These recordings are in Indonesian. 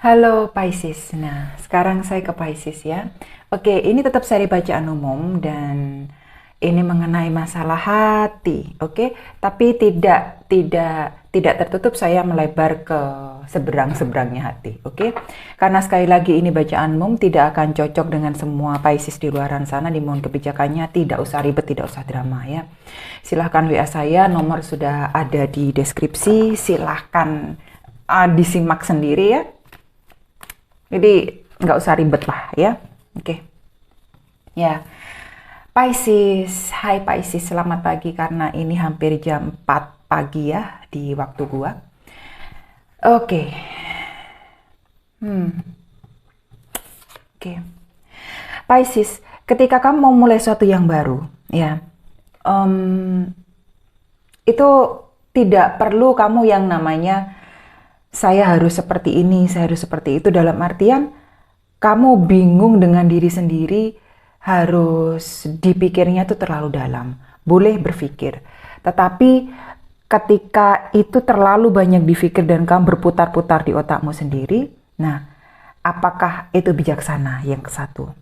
Halo Pisces. Nah, sekarang saya ke Pisces ya. Oke, ini tetap seri bacaan umum dan ini mengenai masalah hati, oke? Tapi tidak tertutup saya melebar ke seberang-seberangnya hati, oke? Karena sekali lagi ini bacaan umum tidak akan cocok dengan semua Pisces di luaran sana. Dimohon kebijakannya, tidak usah ribet, tidak usah drama ya. Silahkan WA saya, nomor sudah ada di deskripsi. Silahkan disimak sendiri ya. Jadi nggak usah ribet lah ya. Oke. Ya. Pisces, hai Pisces, selamat pagi karena ini hampir jam 4 pagi ya di waktu gua. Oke. Oke. Pisces, ketika kamu mau mulai sesuatu yang baru, ya, itu tidak perlu kamu yang namanya saya harus seperti ini, saya harus seperti itu, dalam artian kamu bingung dengan diri sendiri, harus dipikirnya itu terlalu dalam. Boleh berpikir, tetapi ketika itu terlalu banyak dipikir dan kamu berputar-putar di otakmu sendiri, nah, apakah itu bijaksana? Yang ke satu.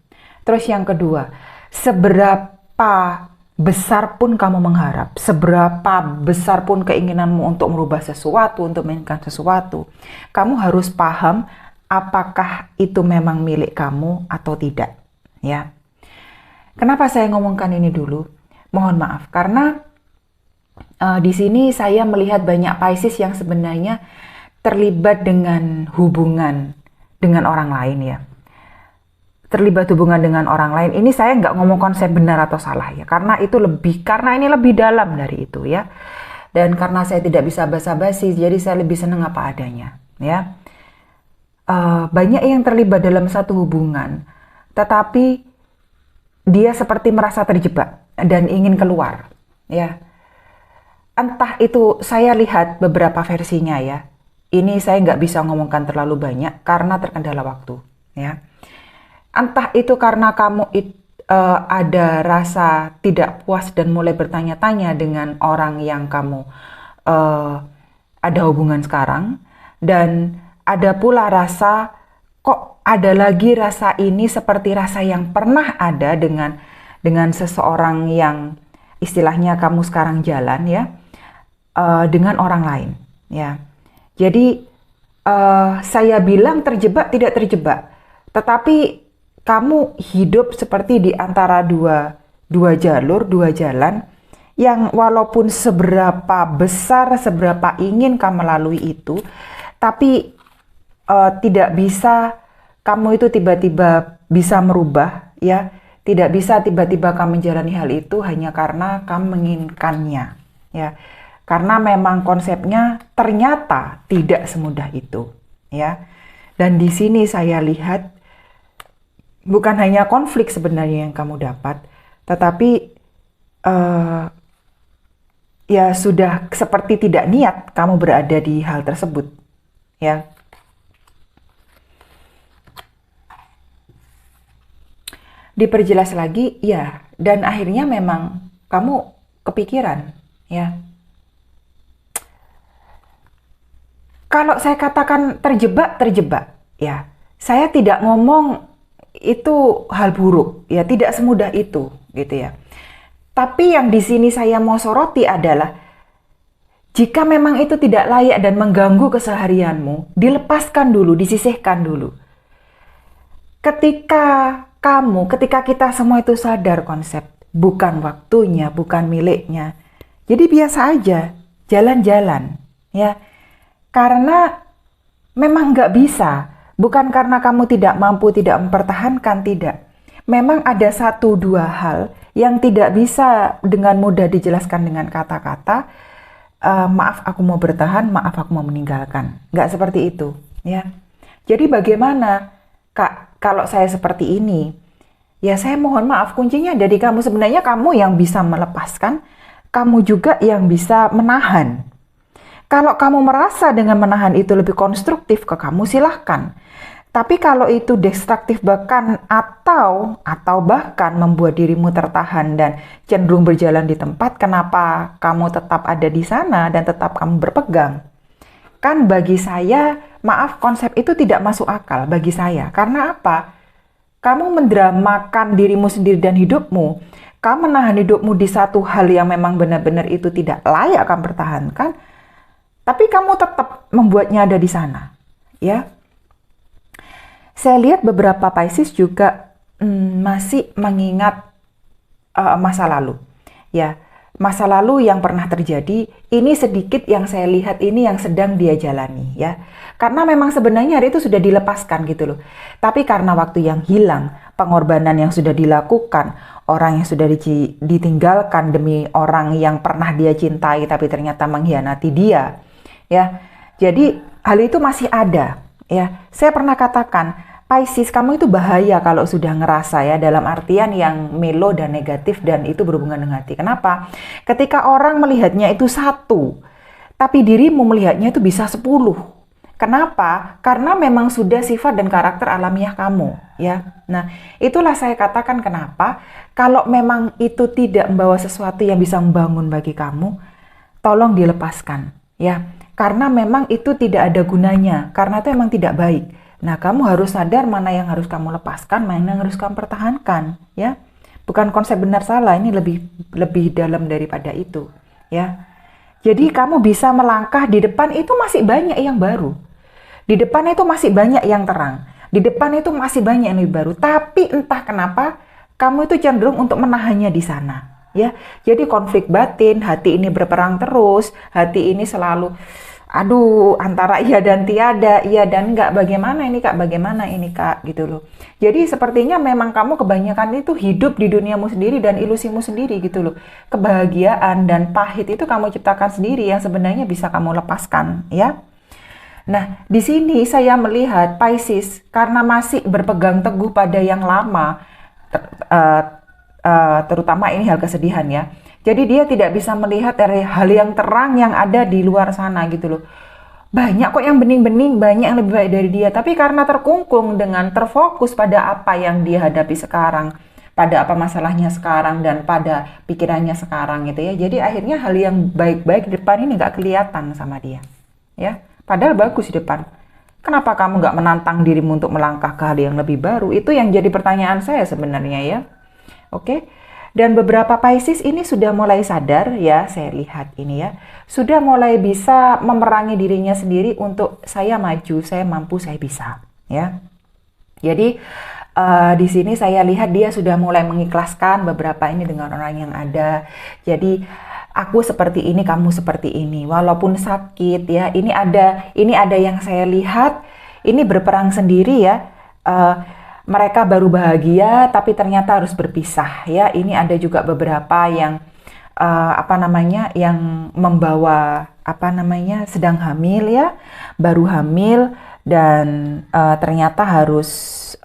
Terus yang kedua, seberapa besar pun kamu mengharap, seberapa besar pun keinginanmu untuk merubah sesuatu, untuk menginginkan sesuatu, kamu harus paham apakah itu memang milik kamu atau tidak, ya. Kenapa saya ngomongkan ini dulu? Mohon maaf, karena di sini saya melihat banyak Pisces yang sebenarnya terlibat dengan hubungan dengan orang lain ya. Terlibat hubungan dengan orang lain, ini saya nggak ngomong konsep benar atau salah ya, karena ini lebih dalam dari itu ya, dan karena saya tidak bisa basa-basi, jadi saya lebih senang apa adanya ya. Banyak yang terlibat dalam satu hubungan, tetapi dia seperti merasa terjebak dan ingin keluar ya. Entah itu, saya lihat beberapa versinya ya, ini saya nggak bisa ngomongkan terlalu banyak karena terkendala waktu ya. Entah itu karena kamu ada rasa tidak puas dan mulai bertanya-tanya dengan orang yang kamu ada hubungan sekarang, dan ada pula rasa kok ada lagi rasa ini seperti rasa yang pernah ada dengan seseorang yang istilahnya kamu sekarang jalan ya, dengan orang lain ya. Jadi saya bilang terjebak tidak terjebak, tetapi kamu hidup seperti di antara dua jalur, dua jalan, yang walaupun seberapa besar, seberapa ingin kamu lalui itu, tapi tidak bisa kamu itu tiba-tiba bisa merubah ya. Tidak bisa tiba-tiba kamu menjalani hal itu hanya karena kamu menginginkannya ya. Karena memang konsepnya ternyata tidak semudah itu ya. Dan di sini saya lihat bukan hanya konflik sebenarnya yang kamu dapat, tetapi ya sudah seperti tidak niat kamu berada di hal tersebut ya. Diperjelas lagi ya, dan akhirnya memang kamu kepikiran ya. Kalau saya katakan terjebak ya, saya tidak ngomong itu hal buruk ya, tidak semudah itu gitu ya. Tapi yang di sini saya mau soroti adalah jika memang itu tidak layak dan mengganggu keseharianmu, dilepaskan dulu, disisihkan dulu. Ketika kita semua itu sadar konsep bukan waktunya, bukan miliknya, jadi biasa aja jalan-jalan ya. Karena memang nggak bisa, bukan karena kamu tidak mampu, tidak mempertahankan, tidak. Memang ada satu dua hal yang tidak bisa dengan mudah dijelaskan dengan kata-kata, maaf aku mau bertahan, maaf aku mau meninggalkan. Nggak seperti itu ya. Jadi bagaimana Kak, kalau saya seperti ini? Ya saya mohon maaf, kuncinya ada di kamu. Sebenarnya kamu yang bisa melepaskan, kamu juga yang bisa menahan. Kalau kamu merasa dengan menahan itu lebih konstruktif ke kamu, silahkan. Tapi kalau itu destruktif atau bahkan membuat dirimu tertahan dan cenderung berjalan di tempat, kenapa kamu tetap ada di sana dan tetap kamu berpegang? Kan bagi saya, maaf, konsep itu tidak masuk akal bagi saya. Karena apa? Kamu mendramakan dirimu sendiri dan hidupmu. Kamu menahan hidupmu di satu hal yang memang benar-benar itu tidak layak kamu pertahankan, tapi kamu tetap membuatnya ada di sana. Ya, saya lihat beberapa Pisces juga masih mengingat masa lalu. Ya, masa lalu yang pernah terjadi, ini sedikit yang saya lihat ini yang sedang dia jalani ya. Karena memang sebenarnya hari itu sudah dilepaskan gitu loh. Tapi karena waktu yang hilang, pengorbanan yang sudah dilakukan, orang yang sudah ditinggalkan demi orang yang pernah dia cintai tapi ternyata mengkhianati dia. Ya. Jadi hal itu masih ada ya. Saya pernah katakan, Pisces, kamu itu bahaya kalau sudah ngerasa ya, dalam artian yang melo dan negatif dan itu berhubungan dengan hati. Kenapa? Ketika orang melihatnya itu satu, tapi dirimu melihatnya itu bisa 10. Kenapa? Karena memang sudah sifat dan karakter alamiah kamu ya. Nah, itulah saya katakan kenapa kalau memang itu tidak membawa sesuatu yang bisa membangun bagi kamu, tolong dilepaskan ya. Karena memang itu tidak ada gunanya, karena itu memang tidak baik. Nah, kamu harus sadar mana yang harus kamu lepaskan, mana yang harus kamu pertahankan, ya. Bukan konsep benar salah, ini lebih dalam daripada itu, ya. Jadi kamu bisa melangkah di depan itu masih banyak yang baru. Di depan itu masih banyak yang terang. Di depan itu masih banyak yang lebih baru. Tapi entah kenapa kamu itu cenderung untuk menahannya di sana, ya. Jadi konflik batin, hati ini berperang terus, hati ini selalu aduh, antara iya dan tiada, iya dan enggak, bagaimana ini kak, bagaimana ini kak, gitu loh. Jadi sepertinya memang kamu kebanyakan itu hidup di duniamu sendiri dan ilusimu sendiri gitu loh. Kebahagiaan dan pahit itu kamu ciptakan sendiri yang sebenarnya bisa kamu lepaskan, ya. Nah, di sini saya melihat Pisces karena masih berpegang teguh pada yang lama, terutama ini hal kesedihan ya. Jadi dia tidak bisa melihat dari hal yang terang yang ada di luar sana gitu loh. Banyak kok yang bening-bening, banyak yang lebih baik dari dia. Tapi karena terkungkung dengan terfokus pada apa yang dia hadapi sekarang, pada apa masalahnya sekarang, dan pada pikirannya sekarang gitu ya. Jadi akhirnya hal yang baik-baik di depan ini nggak kelihatan sama dia. Ya, padahal bagus di depan. Kenapa kamu nggak menantang dirimu untuk melangkah ke hal yang lebih baru? Itu yang jadi pertanyaan saya sebenarnya ya. Oke. Dan beberapa Pisces ini sudah mulai sadar ya, saya lihat ini ya, sudah mulai bisa memerangi dirinya sendiri untuk saya maju, saya mampu, saya bisa ya. Jadi di sini saya lihat dia sudah mulai mengikhlaskan beberapa ini dengan orang yang ada. Jadi aku seperti ini, kamu seperti ini, walaupun sakit ya. Ini ada yang saya lihat ini berperang sendiri ya. Mereka baru bahagia tapi ternyata harus berpisah ya. Ini ada juga beberapa yang yang membawa sedang hamil ya, baru hamil dan ternyata harus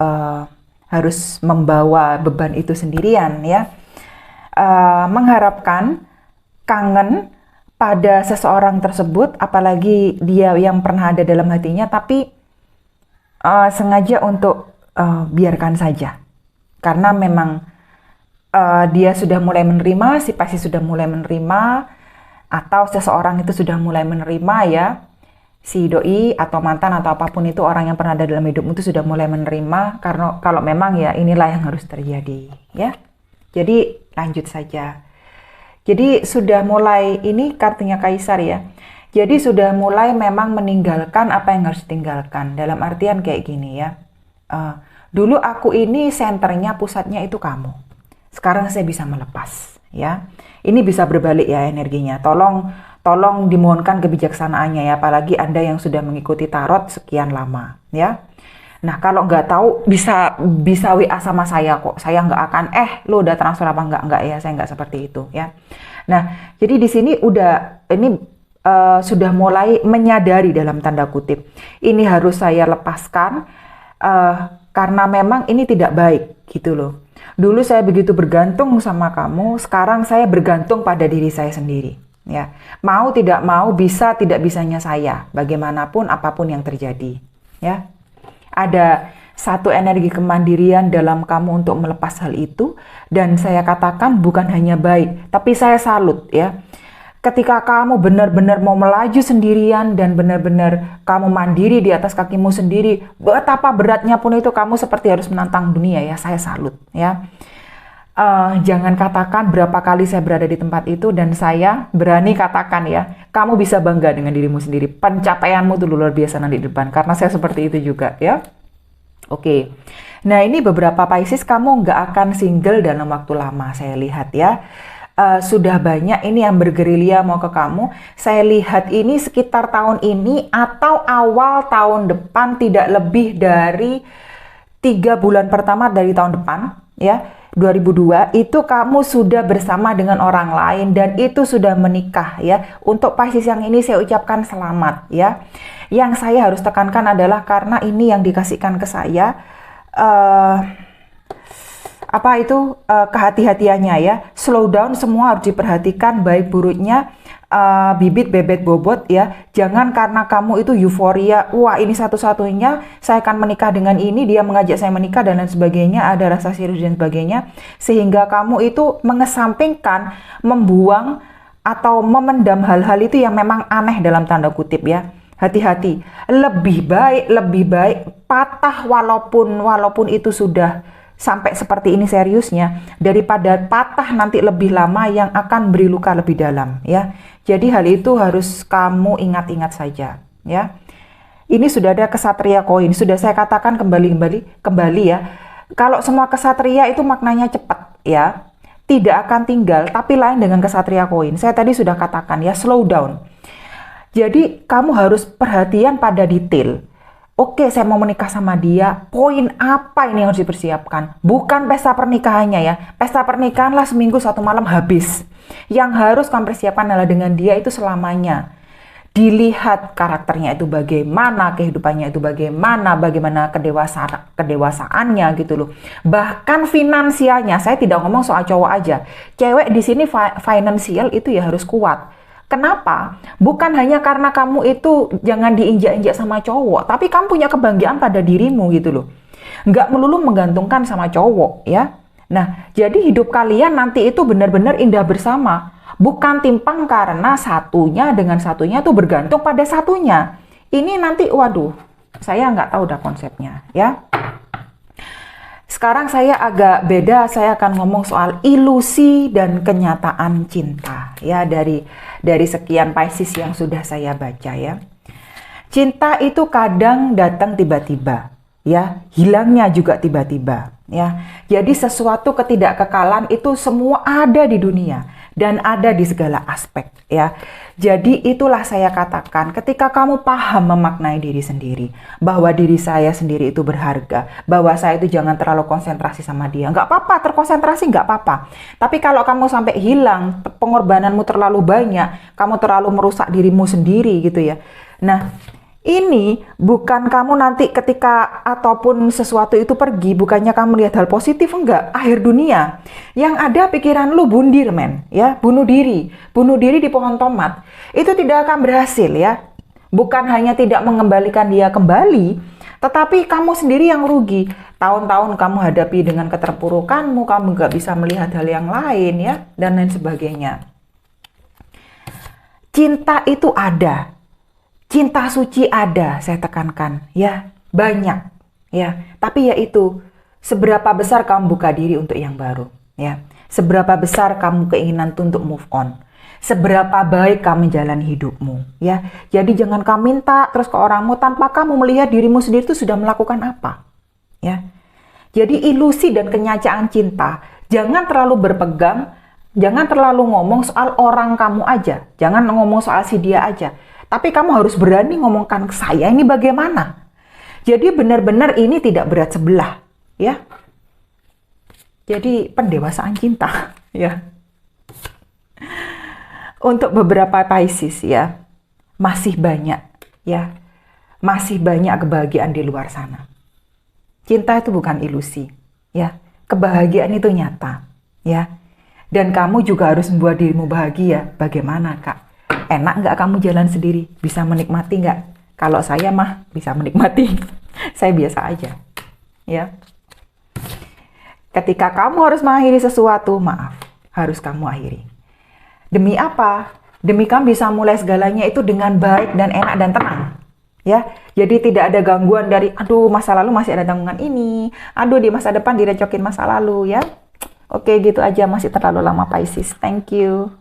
membawa beban itu sendirian ya. Mengharapkan kangen pada seseorang tersebut, apalagi dia yang pernah ada dalam hatinya, tapi sengaja untuk biarkan saja, karena memang dia sudah mulai menerima, si Pisces sudah mulai menerima, atau seseorang itu sudah mulai menerima ya, si doi atau mantan atau apapun itu, orang yang pernah ada dalam hidupmu itu sudah mulai menerima, karena kalau memang ya inilah yang harus terjadi ya. Jadi lanjut saja. Jadi sudah mulai, ini kartunya Kaisar ya. Jadi sudah mulai memang meninggalkan apa yang harus ditinggalkan, dalam artian kayak gini ya. Dulu aku ini senternya, pusatnya itu kamu. Sekarang saya bisa melepas, ya. Ini bisa berbalik ya energinya. Tolong dimohonkan kebijaksanaannya ya, apalagi Anda yang sudah mengikuti tarot sekian lama, ya. Nah, kalau nggak tahu bisa WA sama saya kok. Saya nggak akan, lo udah transfer apa nggak ya, saya nggak seperti itu, ya. Nah, jadi di sini sudah mulai menyadari dalam tanda kutip. Ini harus saya lepaskan, karena memang ini tidak baik gitu loh. Dulu saya begitu bergantung sama kamu, sekarang saya bergantung pada diri saya sendiri ya. Mau tidak mau, bisa tidak bisanya saya, bagaimanapun apapun yang terjadi ya. Ada satu energi kemandirian dalam kamu untuk melepas hal itu, dan saya katakan bukan hanya baik, tapi saya salut ya. ketika kamu benar-benar mau melaju sendirian dan benar-benar kamu mandiri di atas kakimu sendiri, betapa beratnya pun itu kamu seperti harus menantang dunia ya, saya salut ya. Jangan katakan berapa kali saya berada di tempat itu dan saya berani katakan ya, kamu bisa bangga dengan dirimu sendiri. Pencapaianmu tuh luar biasa nanti di depan, karena saya seperti itu juga ya. Oke, nah ini beberapa Pisces kamu nggak akan single dalam waktu lama saya lihat ya. Sudah banyak ini yang bergerilya mau ke kamu. Saya lihat ini sekitar tahun ini atau awal tahun depan, tidak lebih dari 3 bulan pertama dari tahun depan ya. 2002 itu kamu sudah bersama dengan orang lain dan itu sudah menikah ya. Untuk Pisces yang ini saya ucapkan selamat ya. Yang saya harus tekankan adalah karena ini yang dikasihkan ke saya, kehati-hatiannya ya. Slow down, semua harus diperhatikan baik buruknya, bibit bebet bobot ya. Jangan karena kamu itu euforia, wah ini satu-satunya saya akan menikah dengan ini, dia mengajak saya menikah dan lain sebagainya, ada rasa serius dan sebagainya, sehingga kamu itu mengesampingkan, membuang atau memendam hal-hal itu yang memang aneh dalam tanda kutip ya. Hati-hati, lebih baik patah walaupun itu sudah sampai seperti ini seriusnya, daripada patah nanti lebih lama yang akan beri luka lebih dalam ya. Jadi hal itu harus kamu ingat-ingat saja ya. Ini sudah ada kesatria koin, sudah saya katakan kembali ya. Kalau semua kesatria itu maknanya cepat ya, tidak akan tinggal, tapi lain dengan kesatria koin. Saya tadi sudah katakan ya, slow down. Jadi kamu harus perhatian pada detail. Oke, saya mau menikah sama dia, poin apa ini yang harus dipersiapkan? Bukan pesta pernikahannya ya. Pesta pernikahan lah seminggu 1 malam habis. Yang harus kamu persiapkan adalah dengan dia itu selamanya. Dilihat karakternya itu bagaimana, kehidupannya itu bagaimana kedewasaannya gitu loh. Bahkan finansialnya, saya tidak ngomong soal cowok aja. Cewek di sini finansial itu ya harus kuat. Kenapa? Bukan hanya karena kamu itu jangan diinjak-injak sama cowok, tapi kamu punya kebanggaan pada dirimu gitu loh. Nggak melulu menggantungkan sama cowok ya. Nah, jadi hidup kalian nanti itu benar-benar indah bersama. Bukan timpang karena satunya dengan satunya tuh bergantung pada satunya. Ini nanti, waduh, saya nggak tahu dah konsepnya ya. Sekarang saya agak beda, saya akan ngomong soal ilusi dan kenyataan cinta ya, dari sekian Pisces yang sudah saya baca ya. Cinta itu kadang datang tiba-tiba ya, hilangnya juga tiba-tiba ya. Jadi sesuatu ketidakkekalan itu semua ada di dunia dan ada di segala aspek ya. Jadi itulah saya katakan, ketika kamu paham memaknai diri sendiri, bahwa diri saya sendiri itu berharga, bahwa saya itu jangan terlalu konsentrasi sama dia. Nggak apa-apa, terkonsentrasi nggak apa-apa. Tapi kalau kamu sampai hilang, pengorbananmu terlalu banyak, kamu terlalu merusak dirimu sendiri gitu ya. Nah, ini bukan kamu nanti ketika ataupun sesuatu itu pergi, bukannya kamu lihat hal positif, enggak, akhir dunia. Yang ada pikiran lu bundir men, ya, bunuh diri di pohon tomat. Itu tidak akan berhasil ya. Bukan hanya tidak mengembalikan dia kembali, tetapi kamu sendiri yang rugi. Tahun-tahun kamu hadapi dengan keterpurukanmu, kamu nggak bisa melihat hal yang lain ya, dan lain sebagainya. Cinta itu ada. Cinta suci ada, saya tekankan, ya, banyak, ya. Tapi ya itu, seberapa besar kamu buka diri untuk yang baru, ya. Seberapa besar kamu keinginan untuk move on. Seberapa baik kamu menjalani hidupmu, ya. Jadi jangan kamu minta terus ke orangmu tanpa kamu melihat dirimu sendiri itu sudah melakukan apa, ya. Jadi ilusi dan kenyacaan cinta, jangan terlalu berpegang, jangan terlalu ngomong soal orang kamu aja, jangan ngomong soal si dia aja. Tapi kamu harus berani ngomongkan ke saya ini bagaimana. Jadi benar-benar ini tidak berat sebelah, ya. Jadi pendewasaan cinta, ya. Untuk beberapa Pisces ya, masih banyak, ya. Masih banyak kebahagiaan di luar sana. Cinta itu bukan ilusi, ya. Kebahagiaan itu nyata, ya. Dan kamu juga harus membuat dirimu bahagia. Bagaimana, Kak? Enak nggak kamu jalan sendiri? Bisa menikmati nggak? Kalau saya mah bisa menikmati. Saya biasa aja. Ya. Ketika kamu harus mengakhiri sesuatu, maaf, harus kamu akhiri. Demi apa? Demi kamu bisa mulai segalanya itu dengan baik dan enak dan tenang. Ya, jadi tidak ada gangguan dari, aduh masa lalu masih ada tanggungan ini, aduh di masa depan direcokin masa lalu ya. Oke, gitu aja, masih terlalu lama Pisces. Thank you.